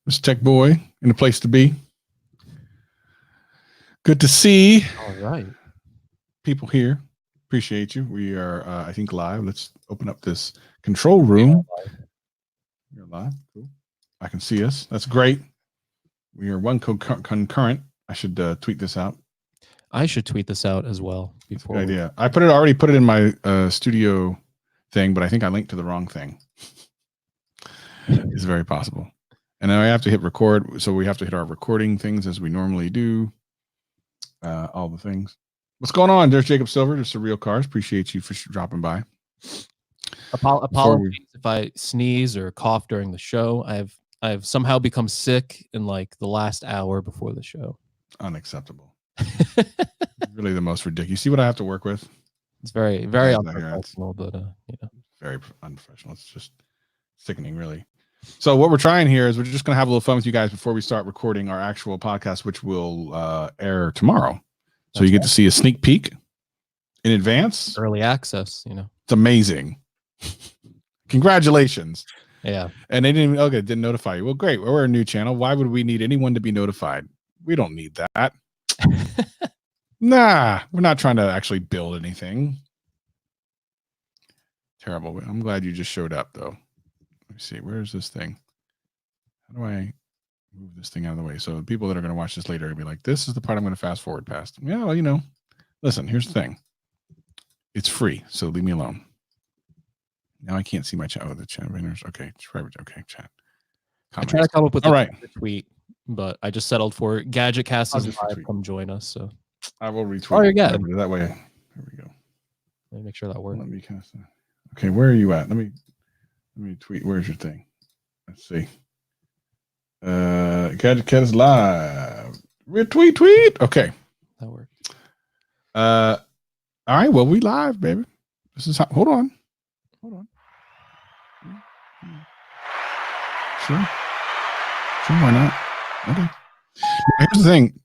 Mr. Tech Boy in the place to be. Good to see. All right. People here. Appreciate you. We are, I think, live. Let's open up this control room. You're live. Cool. I can see us. That's great. We are one concurrent. I should tweet this out. I should tweet this out as well. Before good idea. I already put it in my studio thing, but I think I linked to the wrong thing. It's very possible. And then I have to hit record. So we have to hit our recording things as we normally do. All the things. What's going on? There's Jacob Silver, just a real cars. Appreciate you for dropping by. Apologies if I sneeze or cough during the show. I've somehow become sick in like the last hour before the show. Unacceptable. Really the most ridiculous. You see what I have to work with? It's very, very unprofessional, but very unprofessional. It's just sickening, really. So what we're trying here is we're just going to have a little fun with you guys before we start recording our actual podcast, which will air tomorrow. So you get to see a sneak peek in advance. Early access, It's amazing. Congratulations. Yeah. And they didn't notify you. Well, great. We're a new channel. Why would we need anyone to be notified? We don't need that. Nah, we're not trying to actually build anything. Terrible. I'm glad you just showed up, though. Let me see. Where's this thing? How do I move this thing out of the way? So the people that are going to watch this later are going to be like, this is the part I'm going to fast forward past. Yeah, well, listen, here's the thing. It's free, so leave me alone. Now I can't see my chat. Oh, the chat winners. Okay, okay, chat. I try to come up with a tweet, but I just settled for GadgetCast is live. Come join us. So I will retweet. That way. There we go. Let me make sure that works. Let me cast that. Okay, where are you at? Let me tweet. Where's your thing? Let's see. GadgetCast is live. Retweet, tweet. Okay. That worked. All right. Well, we live, baby. This is how. Hold on. Sure. Why not? Okay. Here's the thing.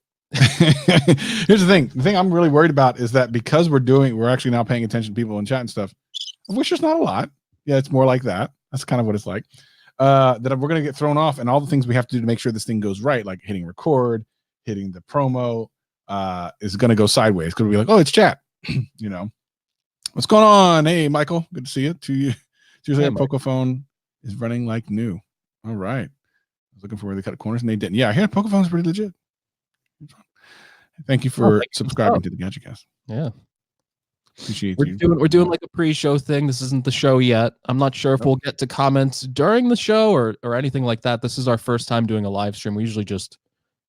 The thing I'm really worried about is that because we're actually now paying attention to people in chat and stuff, which is not a lot. Yeah, it's more like that. That's kind of what it's like. That we're going to get thrown off, and all the things we have to do to make sure this thing goes right, like hitting record, hitting the promo, is going to go sideways. It's going to be like, oh, it's chat. What's going on? Hey, Michael, good to see you. Tuesday, Pocophone is running like new. All right. I was looking for where they cut corners, and they didn't. Yeah, I hear Pokophone's pretty legit. Thank you for subscribing to the GadgetCast. Yeah. Appreciate you. We're doing like a pre-show thing. This isn't the show yet. I'm not sure if we'll get to comments during the show or anything like that. This is our first time doing a live stream. We usually just,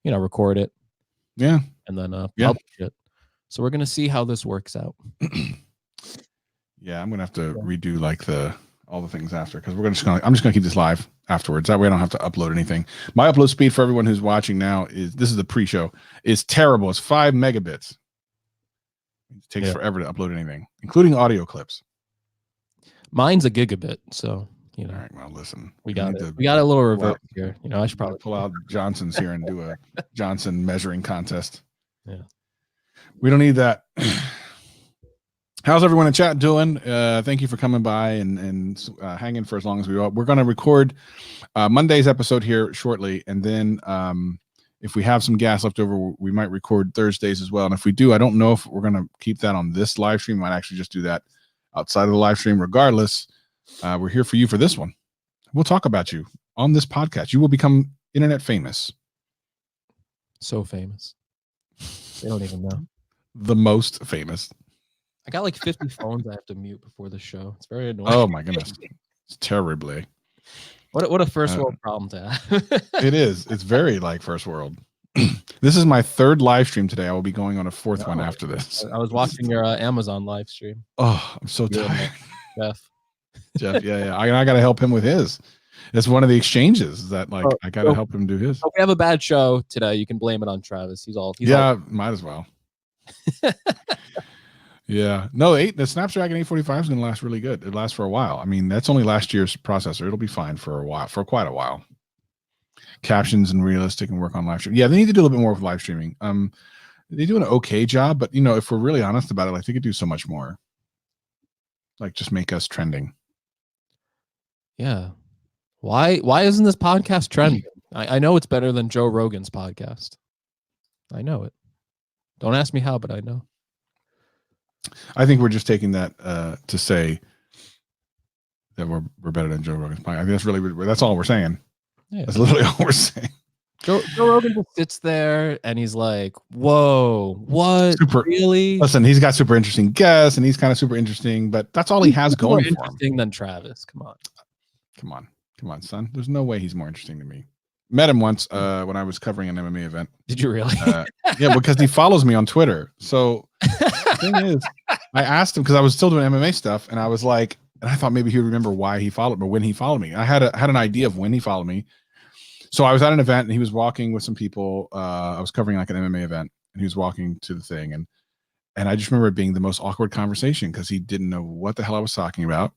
record it. Yeah. And then publish it. So we're gonna see how this works out. Yeah, I'm gonna have to redo like all the things after because I'm just gonna keep this live afterwards. That way I don't have to upload anything. My upload speed for everyone who's watching now this is the pre-show is terrible. It's 5 megabits. It takes forever to upload anything, including audio clips. Mine's a gigabit, so All right, well, listen, we got a little revert here. I should probably pull out Johnson's here and do a Johnson measuring contest. Yeah, we don't need that. How's everyone in chat doing? Thank you for coming by and hanging for as long as we are. We're going to record Monday's episode here shortly, and then if we have some gas left over, we might record Thursdays as well. And if we do, I don't know if we're going to keep that on this live stream. We might actually just do that outside of the live stream. Regardless, we're here for you for this one. We'll talk about you on this podcast. You will become internet famous. So famous. They don't even know. The most famous. I got like 50 phones I have to mute before the show. It's very annoying. Oh my goodness. It's terribly. What a first world problem to have. It is. It's very like first world. This is my 3rd live stream today. I will be going on a 4th one after this. I was watching your Amazon live stream. Oh, I'm so tired. Jeff, yeah. I got to help him with his. It's one of the exchanges that like I got to help him do his. If we have a bad show today, you can blame it on Travis. He's might as well. Yeah, no, the Snapdragon 845 is going to last really good. It lasts for a while. I mean, that's only last year's processor. It'll be fine for quite a while. Captions and realistic and work on live stream. Yeah, they need to do a little bit more with live streaming. They do an okay job, but if we're really honest about it, like they could do so much more. Like just make us trending. Yeah. Why isn't this podcast trending? I know it's better than Joe Rogan's podcast. I know it. Don't ask me how, but I know. I think we're just taking that to say that we're better than Joe Rogan's podcast. I think that's all we're saying. Yeah. That's literally all we're saying. Joe Rogan just sits there and he's like, "Whoa, what? Really?" Listen, he's got super interesting guests, and he's kind of super interesting, but that's all he has going for him. Interesting than Travis. Come on, son. There's no way he's more interesting than me. Met him once when I was covering an MMA event. Did you really? Yeah, because he follows me on Twitter. So the thing is, I asked him because I was still doing MMA stuff, and I was like, and I thought maybe he would remember why he followed me or when he followed me. I had an idea of when he followed me. So I was at an event and he was walking with some people. I was covering like an MMA event, and he was walking to the thing, and I just remember it being the most awkward conversation because he didn't know what the hell I was talking about.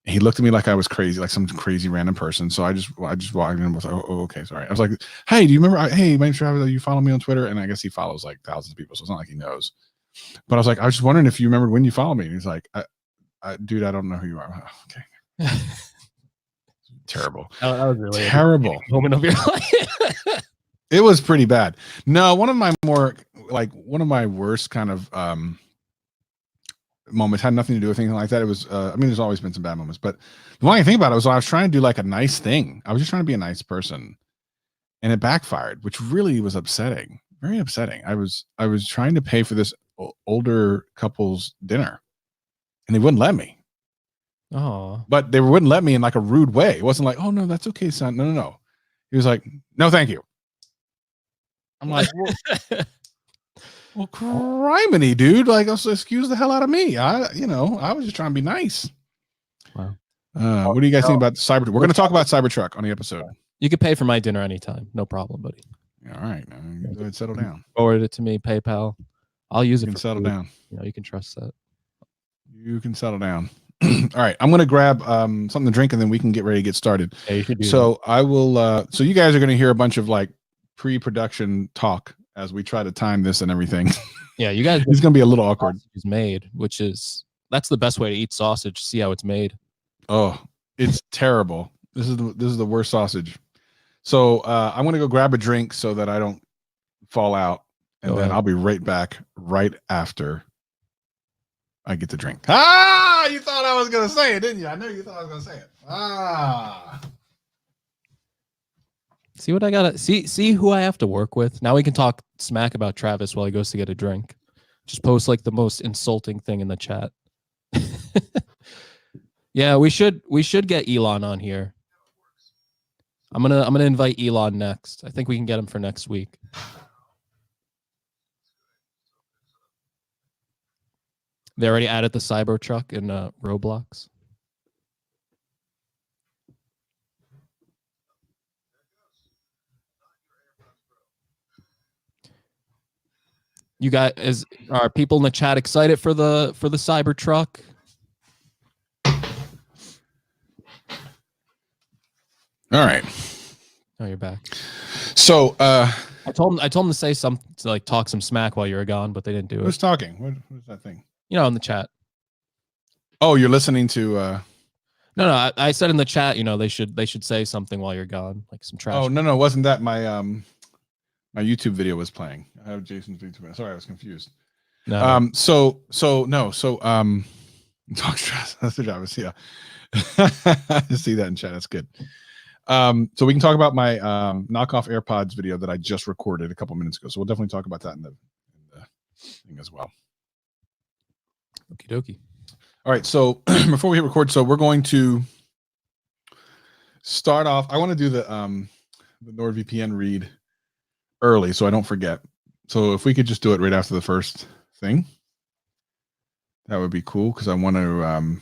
He looked at me like I was crazy, like some crazy random person. So I just walked in and was like, oh, okay, sorry. I was like, hey, do you remember? Hey, my name's Travis. You follow me on Twitter? And I guess he follows like thousands of people, so it's not like he knows. But I was like, I was just wondering if you remembered when you followed me. And he's like, dude, I don't know who you are. Like, oh, okay. Terrible. That was really terrible moment of your life. It was pretty bad. No, one of my worst kind of moments had nothing to do with anything like that. It was I mean, there's always been some bad moments, but the one I think about it was I was trying to do like a nice thing. I was just trying to be a nice person, and it backfired, which really was upsetting. Very upsetting. I was trying to pay for this older couple's dinner, and they wouldn't let me. Oh, but they wouldn't let me in like a rude way. It wasn't like, oh no, that's okay, son. No. He was like, no, thank you. I'm like, well, criminy, dude. Like, also excuse the hell out of me. I was just trying to be nice. Wow. What do you guys think about Cybertruck? We're going to talk about Cybertruck on the episode. You could pay for my dinner anytime. No problem, buddy. All right. Go ahead, settle down. Forward it to me, PayPal. I'll use it. You can settle down. You can trust that. You can settle down. All right. I'm going to grab something to drink, and then we can get ready to get started. Yeah, you should do that. I will. So you guys are going to hear a bunch of like pre-production talk as we try to time this and everything. Yeah, you guys. It's going to be a little awkward. Is made, that's the best way to eat sausage. See how it's made. Oh, it's terrible. This is the worst sausage. So I'm going to go grab a drink so that I don't fall out, and then I'll be right back right after I get the drink. Ah, you thought I was going to say it, didn't you? I knew you thought I was going to say it. Ah. See what I got to see who I have to work with. Now we can talk smack about Travis while he goes to get a drink. Just post like the most insulting thing in the chat. Yeah, we should get Elon on here. I'm going to invite Elon next. I think we can get him for next week. They already added the Cybertruck in Roblox. You guys, are people in the chat excited for the Cybertruck? All right. Oh, you're back. So I told them to say something, to like talk some smack while you were gone, but they didn't do it. Who's talking? What's that thing? In the chat. Oh, you're listening to No, I said in the chat, they should say something while you're gone, like some trash. Oh, no, wasn't that my my YouTube video was playing. I have Jason's YouTube. Sorry, I was confused. No. So talk stress. That's the job. Yeah. I see that in chat. That's good. So we can talk about my knockoff AirPods video that I just recorded a couple minutes ago. So we'll definitely talk about that in the thing as well. Okie dokie. All right. So before we hit record, so we're going to start off. I want to do the NordVPN read early so I don't forget. So if we could just do it right after the first thing, that would be cool because I want to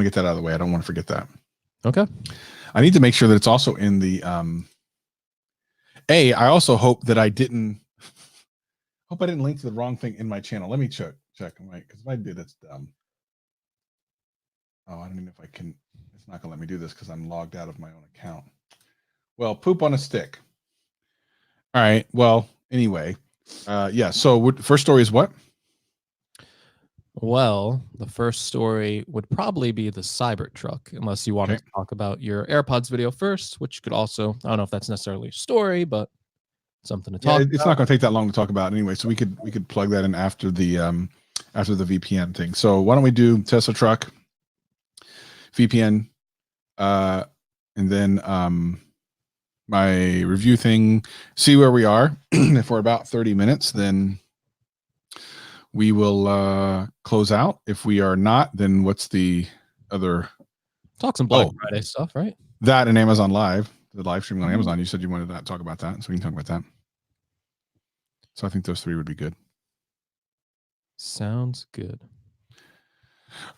get that out of the way. I don't want to forget that. Okay. I need to make sure that it's also in the I also hope that I didn't link to the wrong thing in my channel. Let me check. Right, because if I did, it's dumb. Oh, I don't even know if I can. It's not gonna let me do this because I'm logged out of my own account. Well, poop on a stick. All right. Well, anyway, yeah. So first story is what? Well, the first story would probably be the Cybertruck, unless you wanted to talk about your AirPods video first, which could also, I don't know if that's necessarily a story, but something to talk about. It's not going to take that long to talk about anyway, so we could plug that in after the VPN thing. So why don't we do Tesla truck, VPN, and then my review thing, see where we are. If we're about 30 minutes, then we will close out. If we are not, then what's the other? Talk some Black Friday stuff, right? That and Amazon Live, the live streaming on Amazon. You said you wanted to talk about that, so we can talk about that. So I think those three would be good. Sounds good.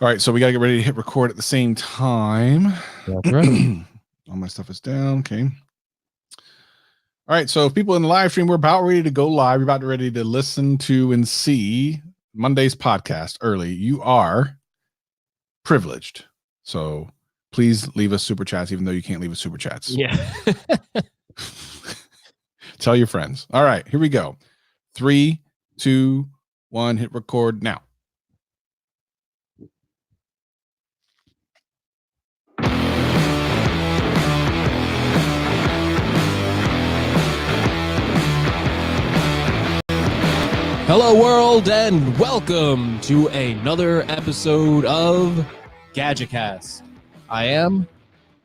All right, so we got to get ready to hit record at the same time. That's right. All my stuff is down. Okay. All right, so if people in the live stream, we're about ready to go live. We're about ready to listen to and see Monday's podcast early. You are privileged. So please leave us super chats, even though you can't leave us super chats. Yeah. Tell your friends. All right, here we go. 3, 2, 1, hit record now. Hello, world, and welcome to another episode of GadgetCast. I am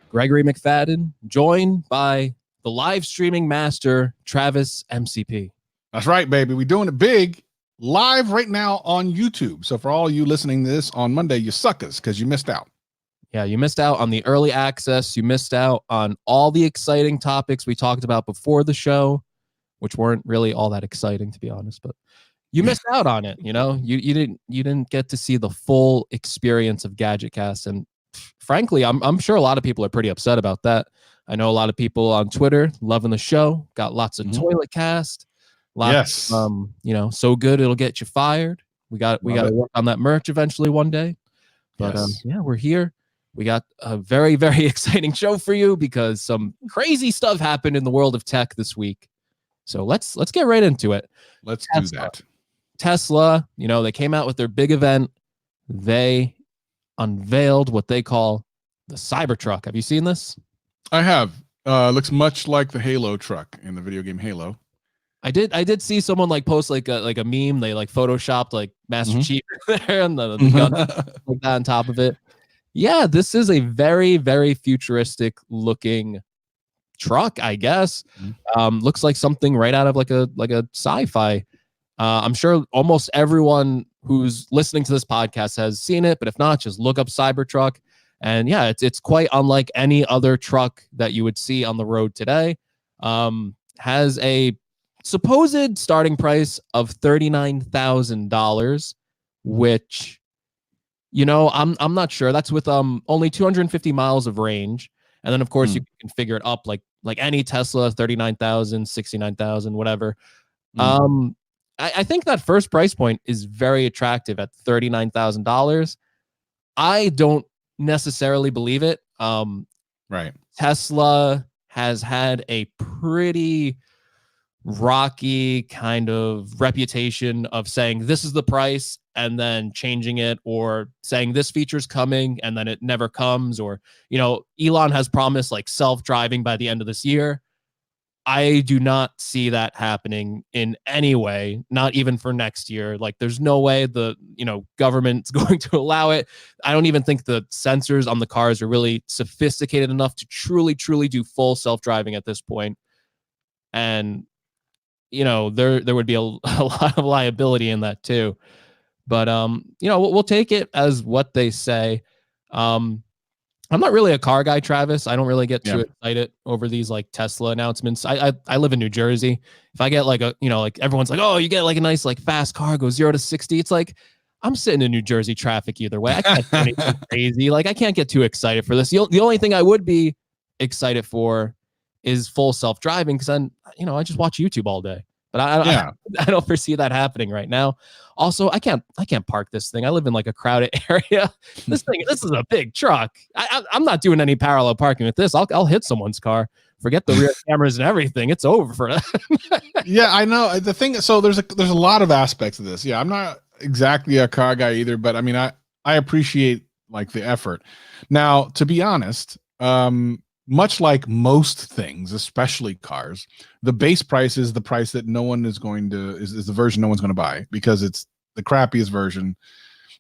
Gregory McFadden, joined by the live streaming master, Travis MCP. That's right, baby. We're doing it big live right now on YouTube. So for all you listening to this on Monday, you suckers because you missed out. Yeah, you missed out on the early access. You missed out on all the exciting topics we talked about before the show, which weren't really all that exciting, to be honest, but you missed out on it. You know, you didn't get to see the full experience of GadgetCast. And frankly, I'm sure a lot of people are pretty upset about that. I know a lot of people on Twitter loving the show, got lots of toilet cast. Lots, you know, so good it'll get you fired. We got to work on that merch eventually one day. But yeah, we're here. We got a very, very exciting show for you because some crazy stuff happened in the world of tech this week. So let's get right into it. Let's do that. Tesla, you know, they came out with their big event. They unveiled what they call the Cybertruck. Have you seen this? I have. Looks much like the Halo truck in the video game Halo. I did see someone like post like a meme. They like photoshopped like Master Chief there and the gun like that on top of it. Yeah, this is a very, very futuristic looking truck, I guess. Looks like something right out of like a sci-fi. I'm sure almost everyone who's listening to this podcast has seen it, but if not, just look up Cybertruck. And yeah, it's quite unlike any other truck that you would see on the road today. Has a supposed starting price of $39,000, which, you know, I'm not sure. That's with only 250 miles of range. And then of course you can configure it up like any Tesla, 39,000, 69,000, whatever. I think that first price point is very attractive at $39,000. I don't necessarily believe it. Right. Tesla has had a pretty rocky kind of reputation of saying this is the price and then changing it, or saying this feature's coming and then it never comes. Or, you know, Elon has promised like self-driving by the end of this year. I do not see that happening in any way, not even for next year. Like there's no way the, you know, government's going to allow it. I don't even think the sensors on the cars are really sophisticated enough to truly do full self-driving at this point. And, you know, there would be a lot of liability in that too. But, you know, we'll take it as what they say. I'm not really a car guy, Travis. I don't really get too excited over these like Tesla announcements. I live in New Jersey. If I get like a, you know, like everyone's like, oh, you get like a nice like fast car, goes 0 to 60. It's like, I'm sitting in New Jersey traffic either way. I can't do anything crazy. Like I can't get too excited for this. The only thing I would be excited for is full self-driving, because then, you know, I just watch YouTube all day. But I don't foresee that happening right now. Also, I can't park this thing. I live in like a crowded area. This is a big truck. I'm not doing any parallel parking with this. I'll hit someone's car. Forget the rear cameras and everything. It's over for that. Yeah, I know. The thing, so there's a lot of aspects of this. Yeah, I'm not, exactly a car guy either, but I mean, I appreciate like the effort. Now, to be honest, much like most things, especially cars, the base price is the price that no one is going to is the version no one's going to buy because it's the crappiest version.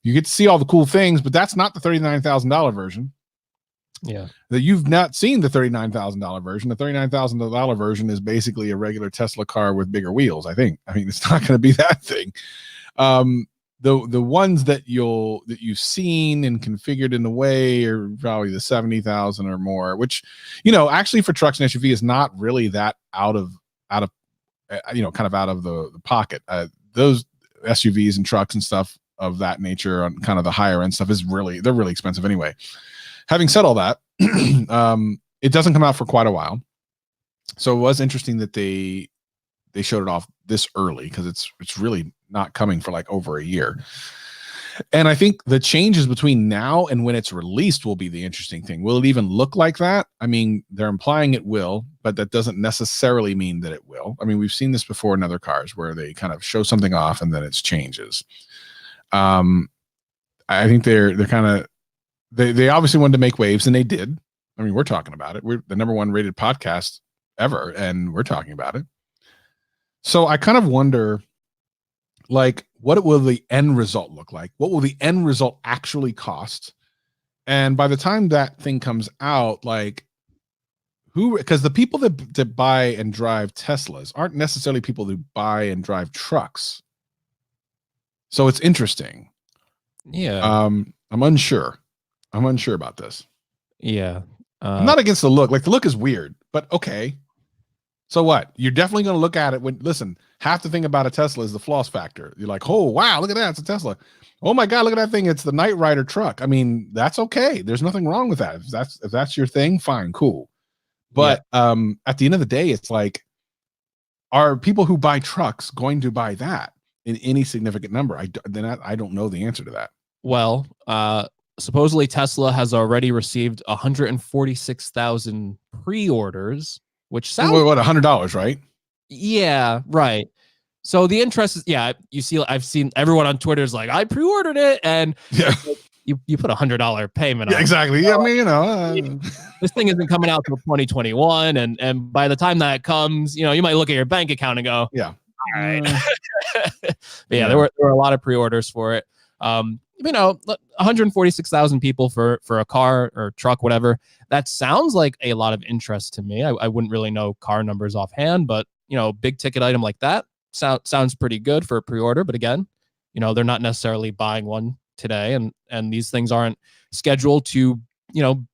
You get to see all the cool things, but that's not the $39,000 version. Yeah. That you've not seen the $39,000 version. The $39,000 version is basically a regular Tesla car with bigger wheels. I mean, it's not going to be that thing. The ones that you've seen and configured in the way are probably the 70,000 or more, which, actually for trucks and SUV is not really that out of kind of out of the pocket. Those SUVs and trucks and stuff of that nature on kind of the higher end stuff they're really expensive anyway. Having said all that, it doesn't come out for quite a while. So it was interesting that they showed it off this early because it's really not coming for like over a year. And I think the changes between now and when it's released will be the interesting thing. Will it even look like that? I mean, they're implying it will, but that doesn't necessarily mean that it will. I mean, we've seen this before in other cars where they kind of show something off and then it changes. I think they're kind of they obviously wanted to make waves, and they did. I mean, we're talking about it. We're the #1 rated podcast ever, and we're talking about it. So I kind of wonder, like, what will the end result look like? What will the end result actually cost? And by the time that thing comes out, like, because the people that buy and drive Teslas aren't necessarily people who buy and drive trucks. So it's interesting. Yeah. I'm unsure about this. Yeah. I'm not against the look. Like, the look is weird, but okay. So what? You're definitely going to look at it listen, half the thing about a Tesla is the floss factor. You're like, oh, wow, look at that. It's a Tesla. Oh my God, look at that thing. It's the Knight Rider truck. I mean, that's okay. There's nothing wrong with that. If that's your thing, fine, cool. But at the end of the day, it's like, are people who buy trucks going to buy that in any significant number? I don't know the answer to that. Well, supposedly Tesla has already received 146,000 pre-orders, which sounds what $100, right? Yeah, right. So the interest is, I've seen everyone on Twitter is like, I pre-ordered it, and you put $100 payment on exactly. I mean, this thing isn't coming out till 2021, and by the time that comes, you might look at your bank account and go, yeah, all right. There were a lot of pre-orders for it. 146,000 people for a car or truck, whatever. That sounds like a lot of interest to me. I wouldn't really know car numbers offhand, but big ticket item like that sounds pretty good for a pre-order. But again, they're not necessarily buying one today, and these things aren't scheduled to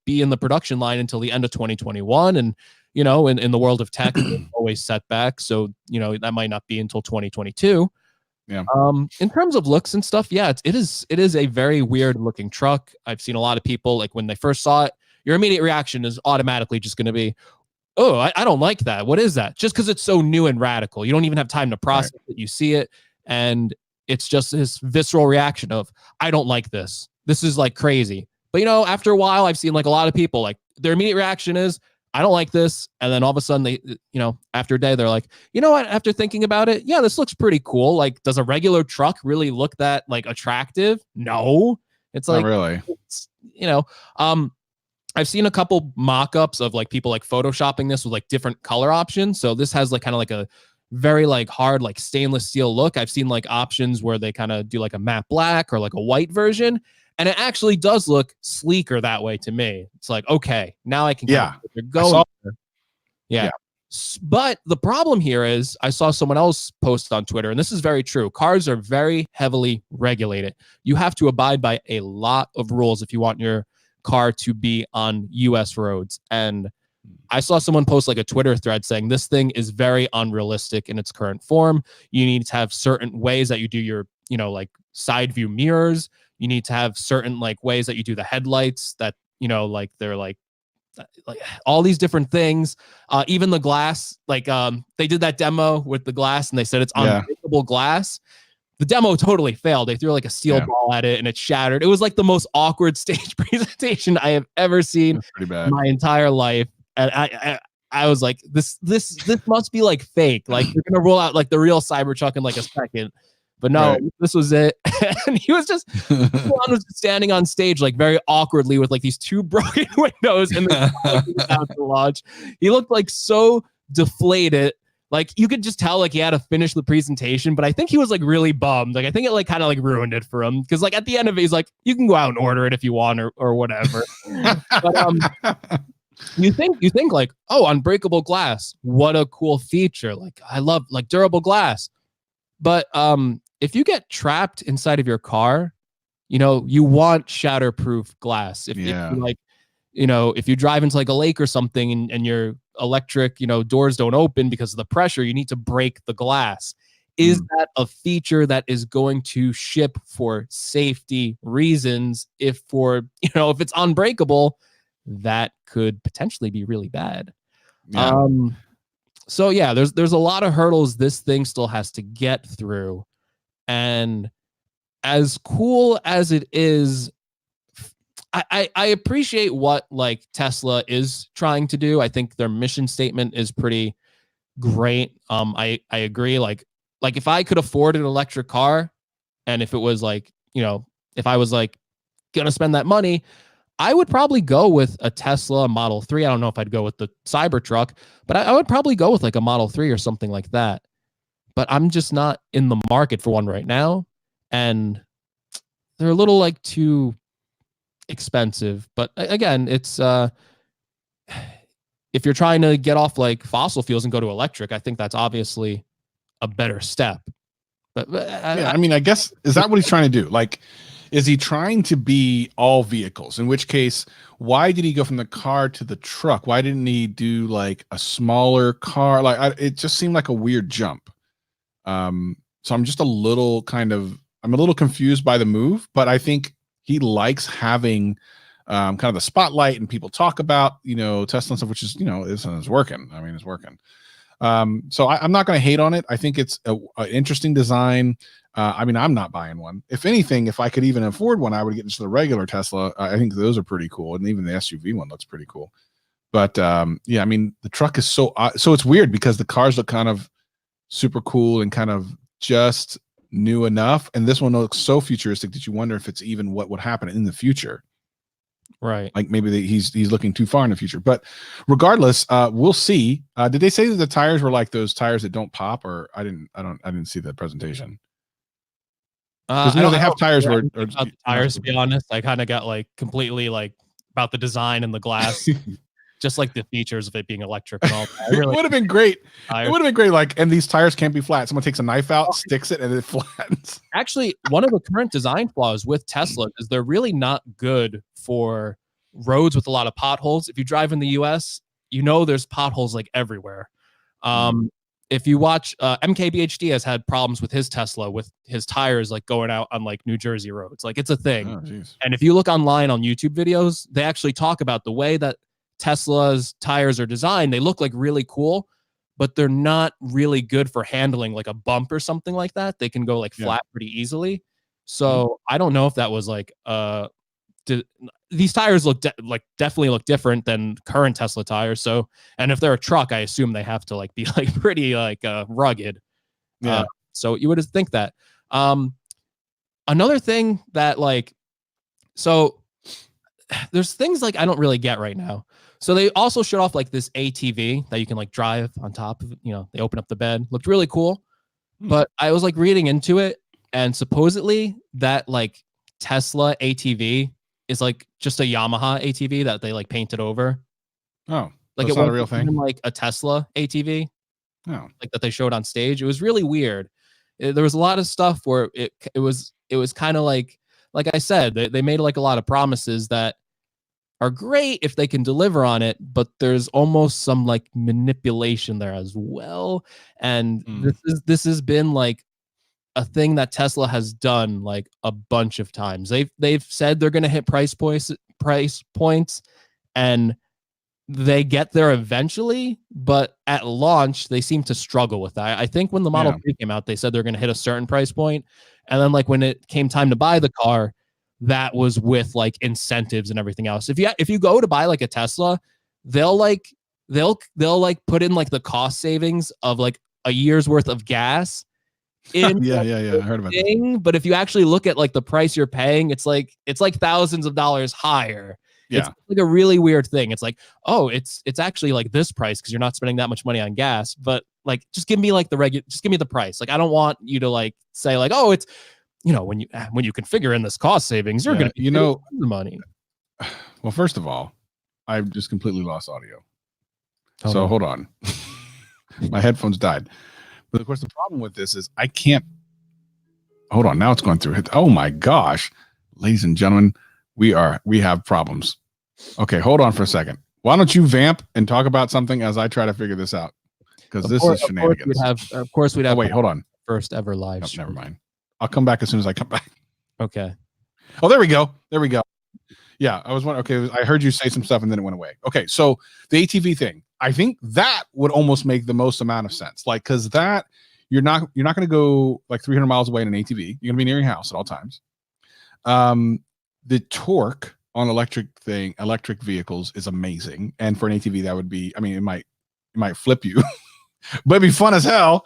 be in the production line until the end of 2021. And in the world of tech, there's always setbacks, so that might not be until 2022. Yeah. In terms of looks and stuff, it is a very weird looking truck. I've seen a lot of people, like, when they first saw it, your immediate reaction is automatically just going to be, oh, I don't like that. What is that? Just because it's so new and radical. You don't even have time to process it. You see it, and it's just this visceral reaction of, I don't like this. This is like crazy. But after a while, I've seen like a lot of people, like, their immediate reaction is, I don't like this. And then all of a sudden they, after a day, they're like, you know what? After thinking about it, this looks pretty cool. Like, does a regular truck really look that like attractive? No, it's like, not really. I've seen a couple mock-ups of like people like photoshopping this with like different color options. So this has like kind of like a very like hard, like stainless steel look. I've seen like options where they kind of do like a matte black or like a white version. And it actually does look sleeker that way to me. It's like, okay, now I can go. Yeah. But the problem here is, I saw someone else post on Twitter, and this is very true. Cars are very heavily regulated. You have to abide by a lot of rules if you want your car to be on US roads. And I saw someone post like a Twitter thread saying this thing is very unrealistic in its current form. You need to have certain ways that you do your, like side view mirrors. You need to have certain like ways that you do the headlights that, like they're like all these different things. Even the glass, like they did that demo with the glass and they said it's unbreakable glass. The demo totally failed. They threw like a steel ball at it and it shattered. It was like the most awkward stage presentation I have ever seen in my entire life. And I was like, this must be like fake. Like, they're gonna roll out like the real Cybertruck in like a second. But no, Right. this was it. And he was just Elon was standing on stage like very awkwardly with like these two broken windows and then out to launch. He looked like so deflated. Like you could just tell like he had to finish the presentation, but I think he was like really bummed. Like I think it like kind of like ruined it for him because like at the end of it, he's like, you can go out and order it if you want or whatever. But you think like, oh, unbreakable glass, what a cool feature. Like I love like durable glass. But if you get trapped inside of your car, you want shatterproof glass. If you like, if you drive into like a lake or something and your electric, doors don't open because of the pressure, you need to break the glass. Is that a feature that is going to ship for safety reasons? If it's unbreakable, that could potentially be really bad. Yeah. So yeah, there's a lot of hurdles this thing still has to get through. And as cool as it is, I appreciate what like Tesla is trying to do. I think their mission statement is pretty great. I agree. Like if I could afford an electric car, and if it was like, if I was like gonna spend that money, I would probably go with a Tesla Model 3. I don't know if I'd go with the Cybertruck, but I would probably go with like a Model 3 or something like that. But I'm just not in the market for one right now. And they're a little like too expensive. But again, it's if you're trying to get off like fossil fuels and go to electric, I think that's obviously a better step. But I mean, I guess, is that what he's trying to do? Like, is he trying to be all vehicles? In which case, why did he go from the car to the truck? Why didn't he do like a smaller car? Like, it just seemed like a weird jump. So I'm just a little confused by the move, but I think he likes having kind of the spotlight and people talk about, Tesla and stuff, which is, it's working. I mean, it's working. So I'm not going to hate on it. I think it's an interesting design. I mean, I'm not buying one. If anything, if I could even afford one, I would get into the regular Tesla. I think those are pretty cool. And even the SUV one looks pretty cool. But yeah, I mean, the truck is so it's weird because the cars look kind of super cool and kind of just new enough. And this one looks so futuristic that you wonder if it's even what would happen in the future. Right. Like maybe he's looking too far in the future. But regardless, we'll see. Did they say that the tires were like those tires that don't pop? Or I didn't see that presentation. Because they have tires where the tires, to be honest. I kind of got like completely like about the design and the glass, just like the features of it being electric and all. It would have been great. It would have been great. Like, and these tires can't be flat. Someone takes a knife out, sticks it, and it flattens. Actually, one of the current design flaws with Tesla is they're really not good for roads with a lot of potholes. If you drive in the US, there's potholes like everywhere. If you watch MKBHD has had problems with his Tesla with his tires like going out on like New Jersey roads. Like it's a thing. Oh, and if you look online on YouTube videos, they actually talk about the way that Tesla's tires are designed. They look like really cool, but they're not really good for handling like a bump or something like that. They can go like flat pretty easily. So I don't know if that was like these tires look definitely look different than current Tesla tires. So, and if they're a truck, I assume they have to like be like pretty like rugged. Yeah. So you would think that. Another thing that like, so there's things like I don't really get right now. So they also showed off like this ATV that you can like drive on top of it. They open up the bed, looked really cool. But I was like reading into it, and supposedly that like Tesla ATV is like just a Yamaha ATV that they like painted over. Oh, like it's not a real thing. Like a Tesla ATV. Oh, like that they showed on stage. It was really weird. There was a lot of stuff where it was kind of like I said, they made like a lot of promises that are great if they can deliver on it, but there's almost some like manipulation there as well. And this has been like a thing that Tesla has done like a bunch of times. They've said they're going to hit price points, and they get there eventually, but at launch they seem to struggle with that. I think when the Model 3 came out, they said they're going to hit a certain price point, and then like when it came time to buy the car, that was with like incentives and everything else. If you go to buy like a Tesla, they'll put in like the cost savings of like a year's worth of gas Yeah. I heard about this. thing, but if you actually look at like the price you're paying, it's like thousands of dollars higher. Yeah. It's like a really weird thing. It's like, oh, it's actually like this price because you're not spending that much money on gas. But like, just give me like just give me the price. Like, I don't want you to like say like, oh, it's when you configure in this cost savings, you're going to be the money. Well, first of all, I've just completely lost audio. Oh, so no. hold on. My headphones died. But of course, the problem with this is I can't. Hold on. Now it's going through. Oh my gosh, ladies and gentlemen, we have problems. Okay, hold on for a second. Why don't you vamp and talk about something as I try to figure this out? Because this is shenanigans. Of course, we'd have. Oh wait, hold on. First ever live. Oh, never mind. I'll come back as soon as I come back. Okay. Oh, there we go. There we go. Yeah, I was wondering. Okay, I heard you say some stuff and then it went away. Okay, so the ATV thing, I think that would almost make the most amount of sense. Like, because that you're not going to go like 300 miles away in an ATV. You're going to be near your house at all times. The torque on electric vehicles is amazing, and for an ATV, that would be. I mean, it might flip you, but it'd be fun as hell.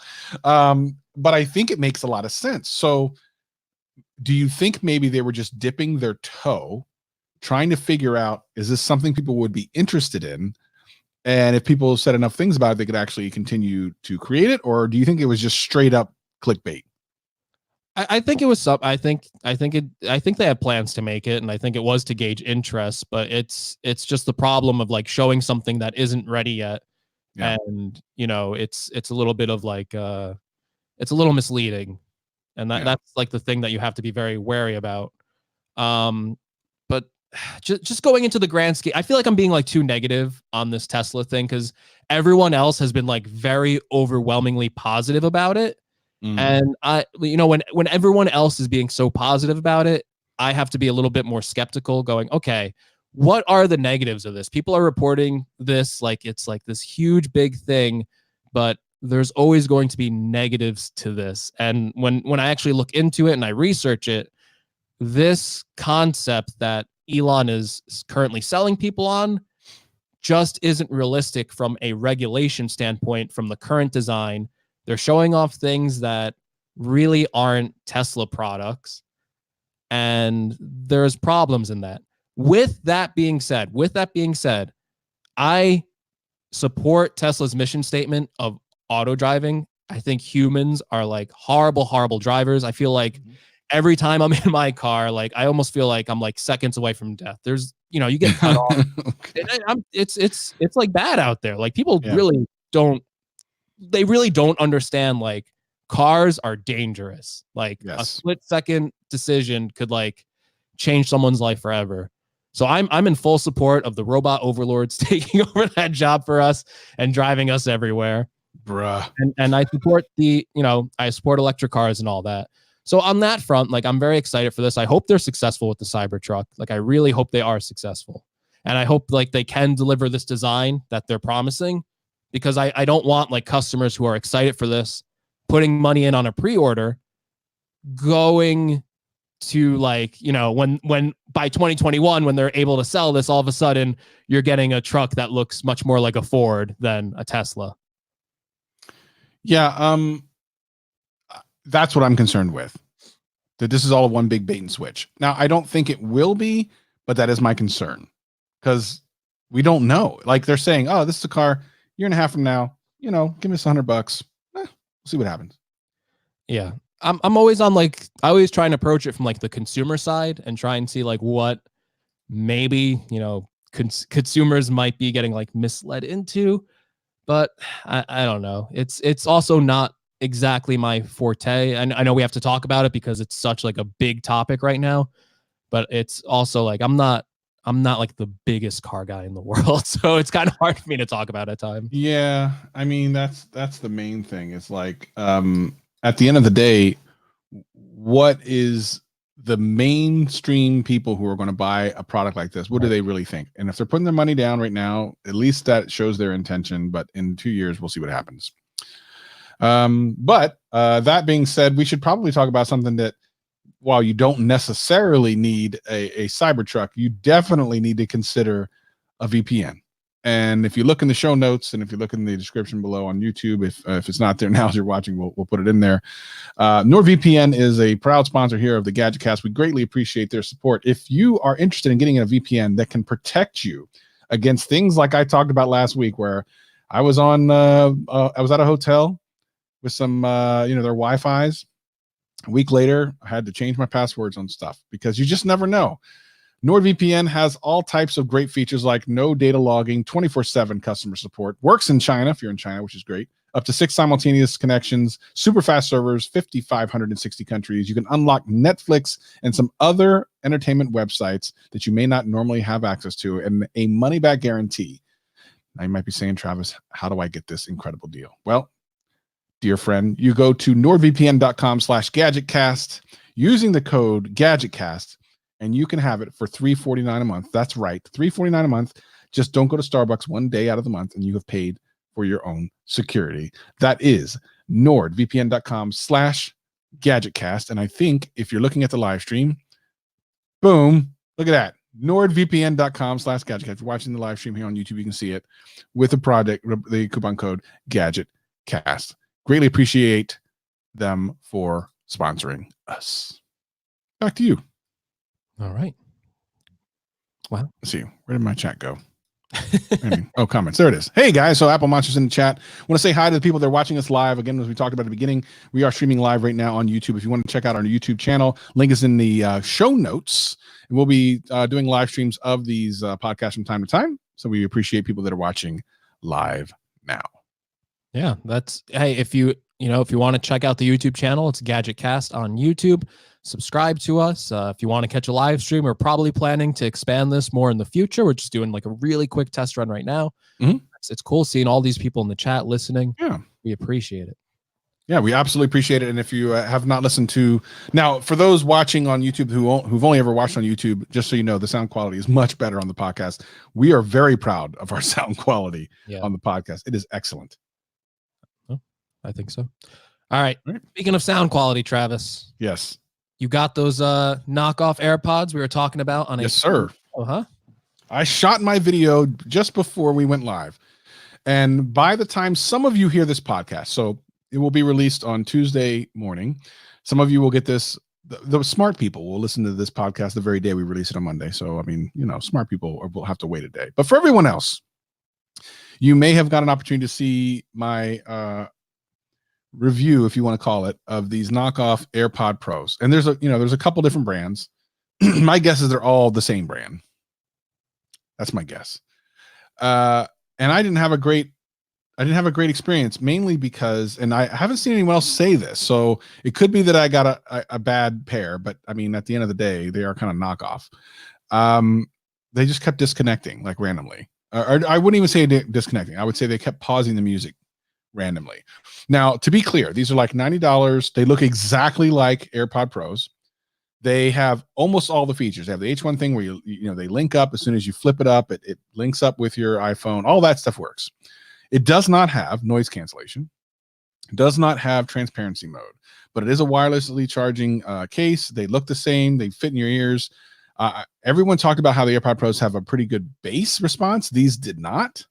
But I think it makes a lot of sense. So, do you think maybe they were just dipping their toe, trying to figure out, is this something people would be interested in? And if people said enough things about it, they could actually continue to create it? Or do you think it was just straight up clickbait? I think it was some. I think they had plans to make it, and I think it was to gauge interest. But it's just the problem of like showing something that isn't ready yet, and it's a little bit of like it's a little misleading, and that's like the thing that you have to be very wary about. But just going into the grand scheme, I feel like I'm being like too negative on this Tesla thing because everyone else has been like very overwhelmingly positive about it. And when everyone else is being so positive about it, I have to be a little bit more skeptical going, okay, what are the negatives of this? People are reporting this like it's like this huge big thing, but there's always going to be negatives to this. And when I actually look into it and I research it, this concept that Elon is currently selling people on just isn't realistic from a regulation standpoint from the current design. They're showing off things that really aren't Tesla products, and there's problems in that. With that being said, I support Tesla's mission statement of auto driving. I think humans are like horrible drivers. I feel like every time I'm in my car, like I almost feel like I'm like seconds away from death. There's, you get cut off. It's like bad out there. Like people really don't understand like cars are dangerous. Like a split-second decision could like change someone's life forever. So I'm in full support of the robot overlords taking over that job for us and driving us everywhere. Bruh. And I support I support electric cars and all that. So on that front, like I'm very excited for this. I hope they're successful with the Cybertruck. Like I really hope they are successful. And I hope like they can deliver this design that they're promising, because I don't want like customers who are excited for this, putting money in on a pre-order, going to like, when by 2021, when they're able to sell this, all of a sudden you're getting a truck that looks much more like a Ford than a Tesla. Yeah. That's what I'm concerned with, that this is all one big bait and switch. Now, I don't think it will be, but that is my concern because we don't know. Like they're saying, oh, this is a car year and a half from now, give me $100. We'll see what happens. Yeah. I'm always on like, I always try and approach it from like the consumer side and try and see like what maybe, consumers might be getting like misled into, but I don't know. It's also not exactly my forte. And I know we have to talk about it because it's such like a big topic right now, but it's also like, I'm not like the biggest car guy in the world. So it's kind of hard for me to talk about at times. Yeah. I mean, that's the main thing. It's like, at the end of the day, what is the mainstream people who are going to buy a product like this? What do they really think? And if they're putting their money down right now, at least that shows their intention. But in 2 years, we'll see what happens. But that being said, we should probably talk about something that, while you don't necessarily need a Cybertruck, you definitely need to consider a VPN. And if you look in the show notes and if you look in the description below on YouTube, if it's not there now as you're watching, we'll put it in there. NordVPN is a proud sponsor here of the GadgetCast. We greatly appreciate their support. If you are interested in getting a VPN that can protect you against things like I talked about last week, where I was on, I was at a hotel with some, their Wi-Fi's. A week later, I had to change my passwords on stuff because you just never know. NordVPN has all types of great features like no data logging, 24/7 customer support, works in China if you're in China, which is great, up to 6 simultaneous connections, super fast servers, 5,560 countries. You can unlock Netflix and some other entertainment websites that you may not normally have access to, and a money-back guarantee. Now you might be saying, Travis, how do I get this incredible deal? Well, dear friend, you go to nordvpn.com/gadgetcast using the code GadgetCast, and you can have it for $349 a month. That's right, $349 a month. Just don't go to Starbucks one day out of the month, and you have paid for your own security. That is nordvpn.com/gadgetcast. And I think if you're looking at the live stream, boom, look at that. nordvpn.com/gadgetcast. If you're watching the live stream here on YouTube, you can see it with the coupon code GadgetCast. Greatly appreciate them for sponsoring us. Back to you. All right. Wow. Let's see. Where did my chat go? Oh, comments. There it is. Hey, guys. So Apple Monsters in the chat. I want to say hi to the people that are watching us live. Again, as we talked about at the beginning, we are streaming live right now on YouTube. If you want to check out our YouTube channel, link is in the show notes. And we'll be doing live streams of these podcasts from time to time. So we appreciate people that are watching live now. Yeah, hey, if you want to check out the YouTube channel, it's GadgetCast on YouTube. Subscribe to us. If you want to catch a live stream, we're probably planning to expand this more in the future. We're just doing like a really quick test run right now. Mm-hmm. It's cool seeing all these people in the chat listening. Yeah, we appreciate it. Yeah, we absolutely appreciate it. And if you have not listened to, now for those watching on YouTube who've only ever watched on YouTube, just so you know, the sound quality is much better on the podcast. We are very proud of our sound quality on the podcast. It is excellent. Oh, I think so. All right. Speaking of sound quality, Travis. Yes. You got those knockoff AirPods we were talking about on Yes, sir. Uh-huh. I shot my video just before we went live. And by the time some of you hear this podcast, so it will be released on Tuesday morning. Some of you will get this. The smart people will listen to this podcast the very day we release it on Monday. So, I mean, smart people will have to wait a day. But for everyone else, you may have got an opportunity to see my review, if you want to call it, of these knockoff AirPod Pros. And there's a couple different brands. My guess is they're all the same brand. That's my guess. And I didn't have a great experience, mainly because, and I haven't seen anyone else say this, so it could be that I got a bad pair, but I mean, at the end of the day, they are kind of knockoff. They just kept disconnecting like randomly. Or I wouldn't even say disconnecting. I would say they kept pausing the music randomly. Now, to be clear, these are like $90. They look exactly like AirPod Pros. They have almost all the features. They have the H1 thing where they link up as soon as you flip it up. It links up with your iPhone. All that stuff works. It does not have noise cancellation. It does not have transparency mode, but it is a wirelessly charging case. They look the same. They fit in your ears. Everyone talked about how the AirPod Pros have a pretty good bass response. These did not.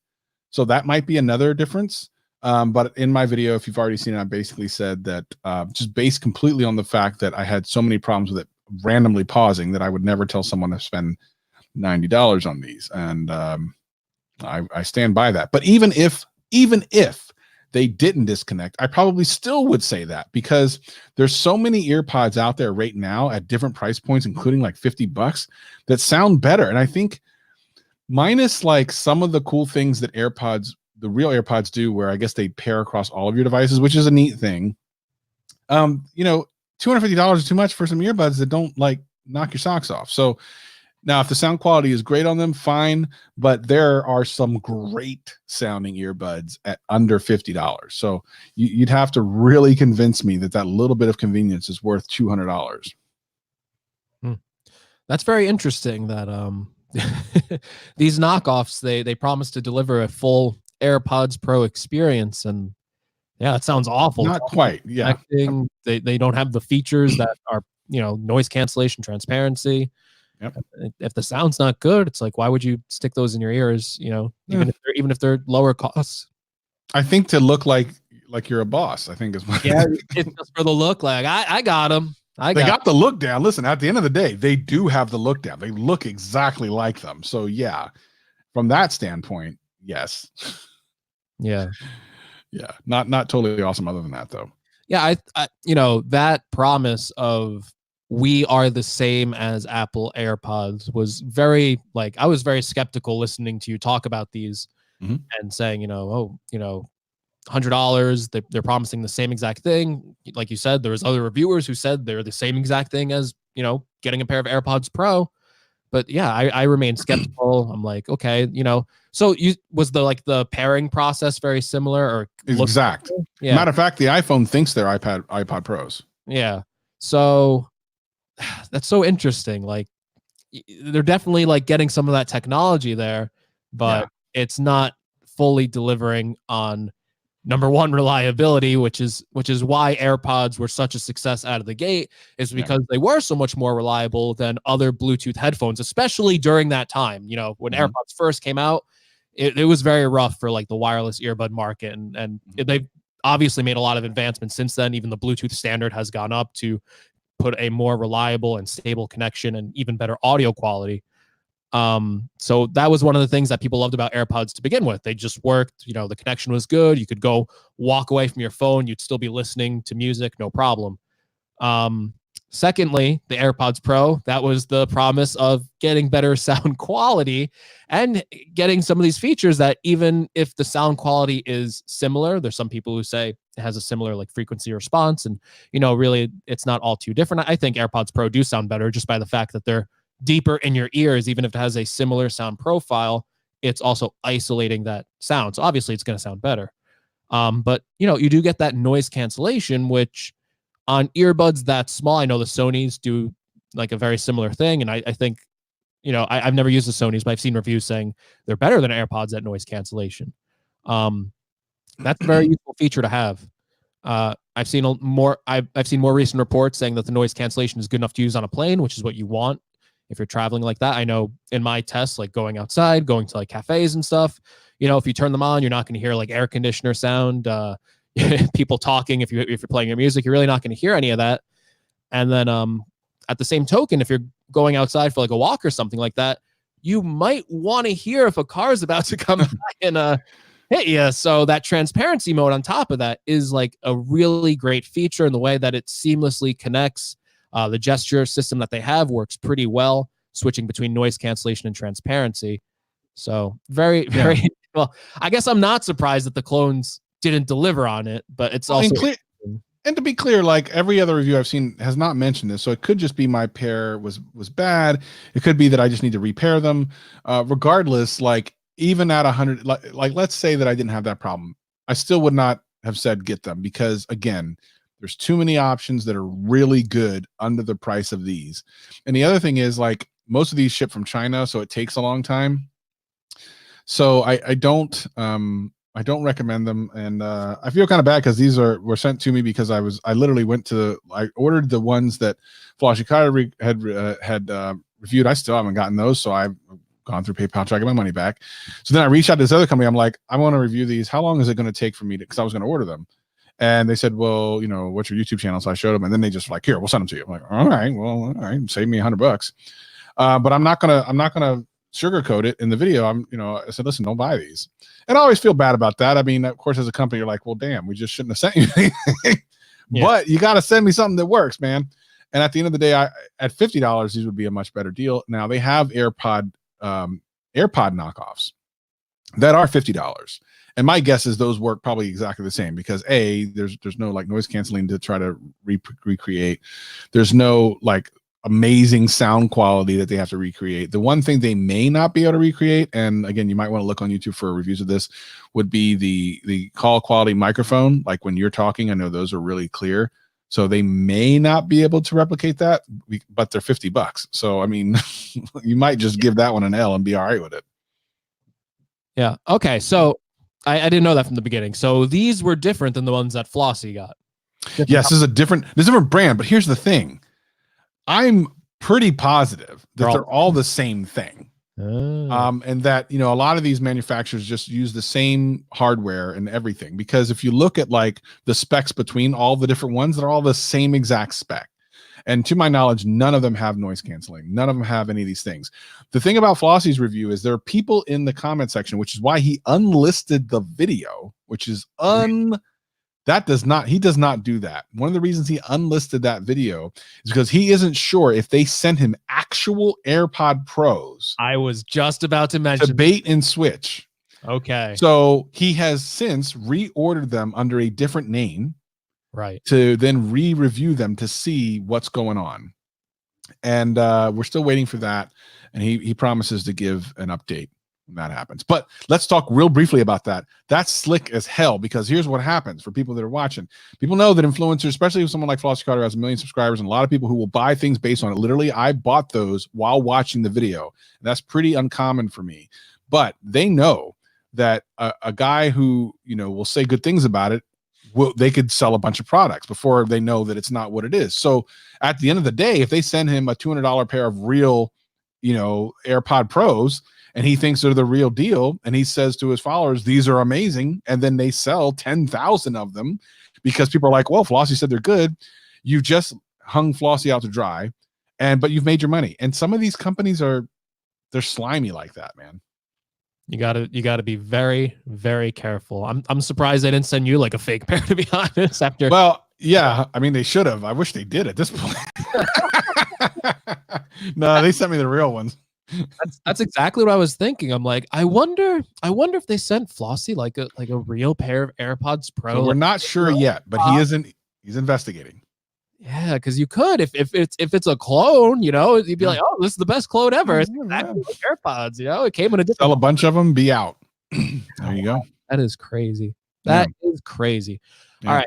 So that might be another difference. But in my video, if you've already seen it, I basically said that just based completely on the fact that I had so many problems with it randomly pausing that I would never tell someone to spend $90 on these. And I stand by that. But even if they didn't disconnect, I probably still would say that, because there's so many earpods out there right now at different price points, including like $50, that sound better. And I think minus like some of the cool things that the real AirPods do, where I guess they pair across all of your devices, which is a neat thing. $250 is too much for some earbuds that don't like knock your socks off. So now, if the sound quality is great on them, fine. But there are some great sounding earbuds at under $50. So you'd have to really convince me that little bit of convenience is worth $200. That's very interesting that these knockoffs, they promise to deliver a full AirPods Pro experience. And yeah, it sounds awful. Not quite. Yeah. They don't have the features that are, noise cancellation, transparency. Yep. If the sound's not good, it's like, why would you stick those in your ears? You know, even if they're lower costs. I think to look like you're a boss, I think is what. Yeah, it's just for the look. Like I got them. They got the look down. Listen, at the end of the day, they do have the look down. They look exactly like them. So yeah, from that standpoint, yes. Yeah. Yeah. Not totally awesome other than that though. Yeah, I you know, that promise of we are the same as Apple AirPods was very, like, I was very skeptical listening to you talk about these and saying, you know, oh, you know, $100, they're promising the same exact thing. Like you said, there was other reviewers who said they're the same exact thing as, you know, getting a pair of AirPods Pro. But yeah, I remain skeptical. I'm like, okay, you know, so was the pairing process very similar or exact? Yeah. Matter of fact, the iPhone thinks they're iPod Pros. Yeah. So that's so interesting. Like they're definitely like getting some of that technology there, but it's not fully delivering on number one, reliability, which is why AirPods were such a success out of the gate, is because they were so much more reliable than other Bluetooth headphones, especially during that time. You know, when AirPods first came out, it was very rough for like the wireless earbud market, and they've obviously made a lot of advancements since then. Even the Bluetooth standard has gone up to put a more reliable and stable connection and even better audio quality. So that was one of the things that people loved about AirPods to begin with. They just worked, you know, the connection was good. You could go walk away from your phone. You'd still be listening to music, no problem. Secondly, the AirPods Pro, that was the promise of getting better sound quality and getting some of these features that even if the sound quality is similar, there's some people who say it has a similar like frequency response. And, you know, really it's not all too different. I think AirPods Pro do sound better just by the fact that they're deeper in your ears. Even if it has a similar sound profile, it's also isolating that sound. So obviously it's going to sound better. But you know, you do get that noise cancellation, which on earbuds that small, I know the Sonys do like a very similar thing. And I think, you know, I've never used the Sonys, but I've seen reviews saying they're better than AirPods at noise cancellation. That's a very useful feature to have. I've seen more recent reports saying that the noise cancellation is good enough to use on a plane, which is what you want if you're traveling like that. I know in my tests, like going outside, going to like cafes and stuff, you know, if you turn them on, you're not going to hear like air conditioner sound, people talking. If you're playing your music, you're really not going to hear any of that. And then at the same token, if you're going outside for like a walk or something like that, you might want to hear if a car is about to come by and hit you. So that transparency mode on top of that is like a really great feature in the way that it seamlessly connects. The gesture system that they have works pretty well, switching between noise cancellation and transparency. So very well. I guess I'm not surprised that the clones didn't deliver on it, but it's also and to be clear, like every other review I've seen has not mentioned this, so it could just be my pair was bad. It could be that I just need to repair them. Regardless, like even at 100, like let's say that I didn't have that problem, I still would not have said get them, because again, there's too many options that are really good under the price of these. And the other thing is, like, most of these ship from China, so it takes a long time. So I don't recommend them, and I feel kind of bad because these were sent to me because I literally I ordered the ones that Flashikara had reviewed. I still haven't gotten those, so I've gone through PayPal trying to get my money back. So then I reached out to this other company. I'm like, I want to review these. How long is it going to take for me to? Because I was going to order them, and they said, well, you know, what's your YouTube channel? So I showed them, and then they just like, here, we'll send them to you. I'm like, all right, save me $100. But I'm not gonna sugarcoat it in the video. I said, listen, don't buy these. And I always feel bad about that. I mean, of course, as a company, you're like, well, damn, we just shouldn't have sent you anything. But you got to send me something that works, man. And at the end of the day, at $50, these would be a much better deal. Now they have AirPod knockoffs that are $50. And my guess is those work probably exactly the same, because there's no like noise canceling to try to recreate. There's no like amazing sound quality that they have to recreate. The one thing they may not be able to recreate, and again, you might want to look on YouTube for reviews of this, would be the call quality microphone. Like when you're talking, I know those are really clear. So they may not be able to replicate that, but they're $50. So, I mean, you might just give that one an L and be all right with it. Yeah. Okay. So I didn't know that from the beginning. So these were different than the ones that Flossie got. Yes, this is a different brand, but here's the thing. I'm pretty positive that they're all the same thing. Oh. And that, you know, a lot of these manufacturers just use the same hardware and everything, because if you look at like the specs between all the different ones, they're all the same exact spec. And to my knowledge, none of them have noise canceling. None of them have any of these things. The thing about Flossie's review is there are people in the comment section, which is why he unlisted the video, which is he does not do that. One of the reasons he unlisted that video is because he isn't sure if they sent him actual AirPod Pros. I was just about to mention to bait and switch. Okay. So he has since reordered them under a different name, right, to then re-review them to see what's going on. And we're still waiting for that. And he promises to give an update when that happens. But let's talk real briefly about that. That's slick as hell, because here's what happens for people that are watching. People know that influencers, especially if someone like Flossie Carter has 1 million subscribers, and a lot of people who will buy things based on it. Literally, I bought those while watching the video. And that's pretty uncommon for me. But they know that a guy who, you know, will say good things about it, they could sell a bunch of products before they know that it's not what it is. So at the end of the day, if they send him a $200 pair of real, you know, AirPod Pros, and he thinks they're the real deal, and he says to his followers, these are amazing, and then they sell 10,000 of them because people are like, well, Flossie said they're good. You just hung Flossie out to dry, but you've made your money. And some of these companies they're slimy like that, man. You gotta be very, very careful. I'm surprised they didn't send you like a fake pair, to be honest. After, well, yeah, I mean, they should have. I wish they did at this point. No, they sent me the real ones. That's exactly what I was thinking. I'm like, I wonder if they sent Flossie like a real pair of AirPods Pro. So we're not sure yet, but he's investigating. Yeah, because you could, if it's a clone, you know, you'd be like, oh, this is the best clone ever. It's exactly like AirPods, you know, it came in a different. Sell a bunch of them, be out. There you go. That is crazy. That is crazy. Yeah. All right,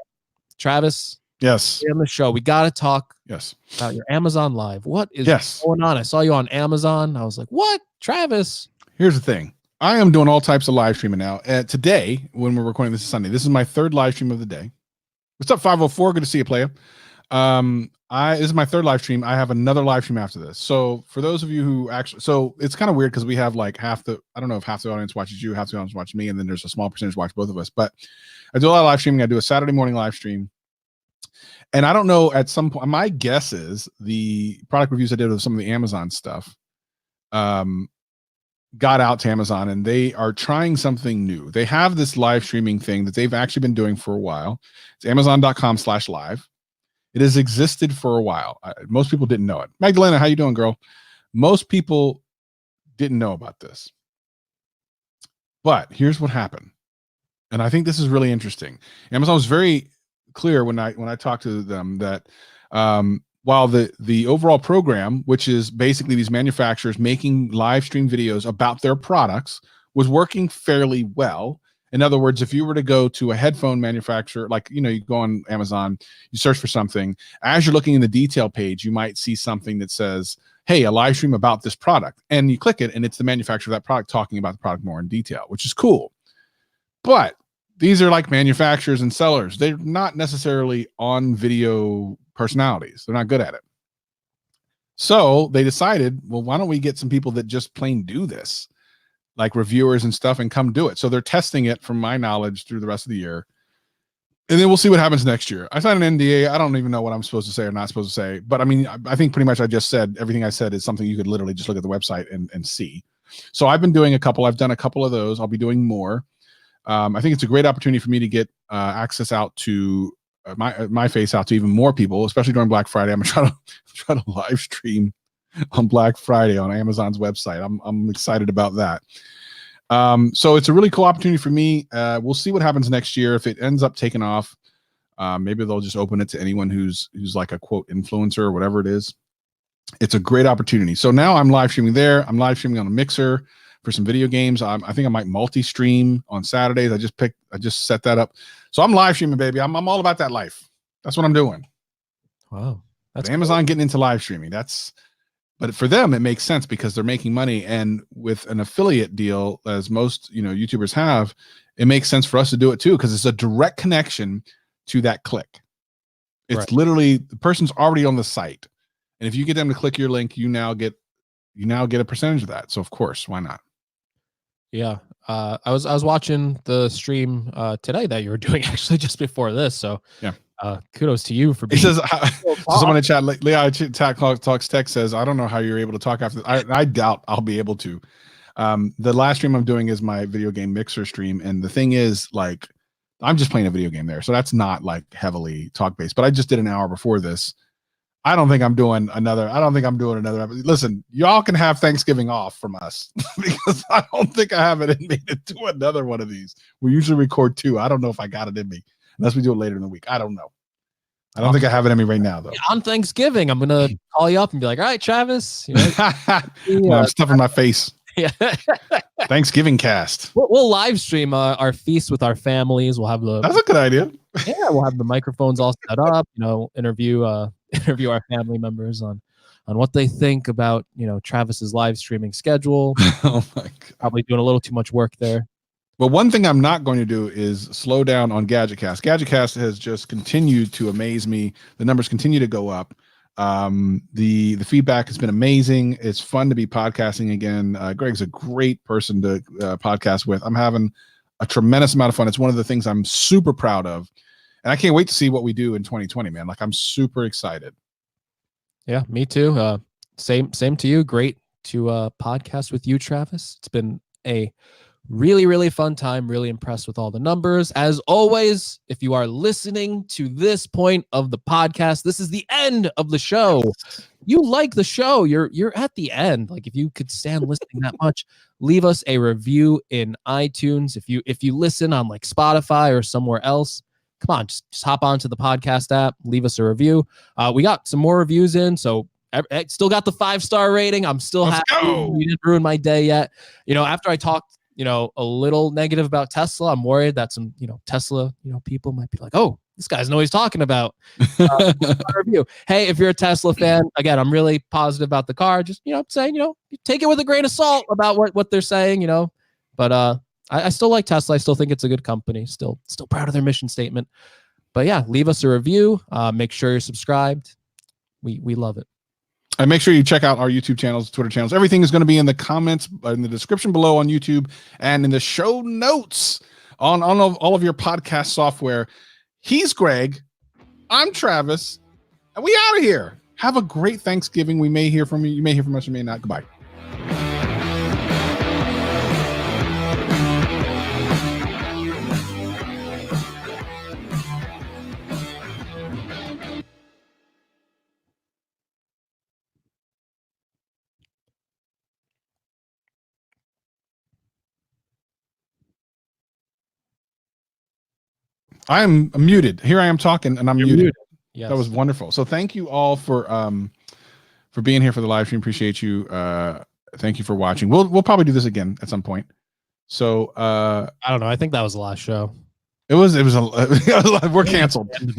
Travis. Yes. On the show, we got to talk. Yes. About your Amazon Live. What is going on? I saw you on Amazon. I was like, what, Travis? Here's the thing. I am doing all types of live streaming now. Today, when we're recording this is Sunday, this is my 3rd live stream of the day. What's up, 504? Good to see you, player. This is my 3rd live stream. I have another live stream after this. So for those of you who actually, so it's kind of weird because we have like I don't know if half the audience watches you, half the audience watches me, and then there's a small percentage watch both of us. But I do a lot of live streaming. I do a Saturday morning live stream. And I don't know, at some point, my guess is the product reviews I did of some of the Amazon stuff got out to Amazon, and they are trying something new. They have this live streaming thing that they've actually been doing for a while. It's amazon.com/live. It has existed for a while. Most people didn't know it. Magdalena, how you doing, girl? Most people didn't know about this. But here's what happened. And I think this is really interesting. Amazon was very clear when I talked to them that while the overall program, which is basically these manufacturers making live stream videos about their products, was working fairly well. In other words, if you were to go to a headphone manufacturer, like, you know, you go on Amazon, you search for something, as you're looking in the detail page, you might see something that says, hey, a live stream about this product, and you click it, and it's the manufacturer of that product talking about the product more in detail, which is cool. But these are like manufacturers and sellers. They're not necessarily on video personalities. They're not good at it. So they decided, well, why don't we get some people that just plain do this, like reviewers and stuff, and come do it. So they're testing it, from my knowledge, through the rest of the year. And then we'll see what happens next year. I signed an NDA. I don't even know what I'm supposed to say or not supposed to say. But I mean, I think pretty much I just said everything I said is something you could literally just look at the website and see. So I've been doing a couple. I've done a couple of those. I'll be doing more. I think it's a great opportunity for me to get access out to my face out to even more people, especially during Black Friday. I'm gonna try to live stream on Black Friday on Amazon's website. I'm excited about that. So it's a really cool opportunity for me. We'll see what happens next year. If it ends up taking off, maybe they'll just open it to anyone who's like a quote influencer or whatever it is. It's a great opportunity. So now I'm live streaming there. I'm live streaming on a Mixer for some video games. I think I might multi-stream on Saturdays. I just set that up. So I'm live streaming, baby. I'm all about that life. That's what I'm doing. Wow. That's Amazon getting into live streaming. But for them, it makes sense because they're making money. And with an affiliate deal, as most, you know, YouTubers have, it makes sense for us to do it too, because it's a direct connection to that click. It's literally the person's already on the site. And if you get them to click your link, you now get a percentage of that. So of course, why not? Yeah. I was watching the stream today that you were doing actually just before this. So yeah. Kudos to you for being. He says, so someone in chat, Leah Talks Tech says, I don't know how you're able to talk after. I doubt I'll be able to. The last stream I'm doing is my video game mixer stream. And the thing is, like, I'm just playing a video game there. So that's not like heavily talk based, but I just did an hour before this. I don't think I'm doing another. Listen, y'all can have Thanksgiving off from us because I don't think I have it in me to do another one of these. We usually record 2. I don't know if I got it in me unless we do it later in the week. I don't know. I don't think I have it in me right now, though. On Thanksgiving, I'm gonna call you up and be like, "All right, Travis." You know, no, I'm stuffing my face. Yeah. Thanksgiving cast. We'll live stream our feast with our families. We'll have That's a good idea. Yeah, we'll have the microphones all set up. You know, interview our family members on what they think about Travis's live streaming schedule. Oh my God. Probably doing a little too much work there. But one thing I'm not going to do is slow down on GadgetCast. GadgetCast has just continued to amaze me. The numbers continue to go up. The feedback has been amazing. It's fun to be podcasting again. Greg's a great person to podcast with. I'm having a tremendous amount of fun. It's one of the things I'm super proud of. And I can't wait to see what we do in 2020, man. Like, I'm super excited. Yeah, me too. Same to you. Great to podcast with you, Travis. It's been a really, really fun time. Really impressed with all the numbers. As always, if you are listening to this point of the podcast, this is the end of the show. You like the show, you're at the end. Like, if you could stand listening that much, leave us a review in iTunes. If you listen on like Spotify or somewhere else, come on, just hop onto the podcast app, leave us a review. We got some more reviews in, so I still got the 5-star rating. I'm still happy. You didn't ruin my day yet. After I talked a little negative about Tesla, I'm worried that some Tesla people might be like, oh, this guy's know what he's talking about. Review. Hey, if you're a Tesla fan, again, I'm really positive about the car. Just saying, take it with a grain of salt about what they're saying, but I still like Tesla. I still think it's a good company. Still proud of their mission statement. But yeah, leave us a review. Make sure you're subscribed. We love it. And make sure you check out our YouTube channels, Twitter channels. Everything is going to be in the comments, in the description below on YouTube, and in the show notes on all of your podcast software. He's Greg. I'm Travis. And we out of here. Have a great Thanksgiving. We may hear from you. You may hear from us. You may not. Goodbye. I'm muted. Here I am talking, and I'm muted. Yes. That was wonderful. So thank you all for being here for the live stream. Appreciate you. Thank you for watching. We'll probably do this again at some point. So I don't know. I think that was the last show. It was we're canceled. You're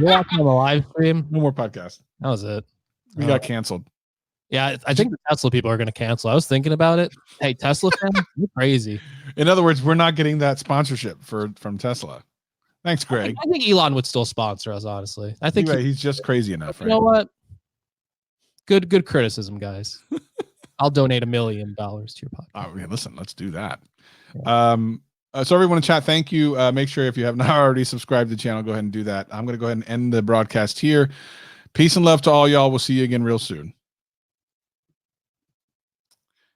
watching on the live stream. No more podcast. That was it. We got canceled. Yeah, I think the Tesla people are going to cancel. I was thinking about it. Hey, Tesla fans, you're crazy. In other words, we're not getting that sponsorship from Tesla. Thanks, Greg. I think Elon would still sponsor us, honestly. I think he's just crazy enough. Right? You know what? Good criticism, guys. I'll donate $1 million to your podcast. Oh, yeah, listen, let's do that. Yeah. So everyone in chat, thank you. Make sure if you have not already subscribed to the channel, go ahead and do that. I'm going to go ahead and end the broadcast here. Peace and love to all y'all. We'll see you again real soon.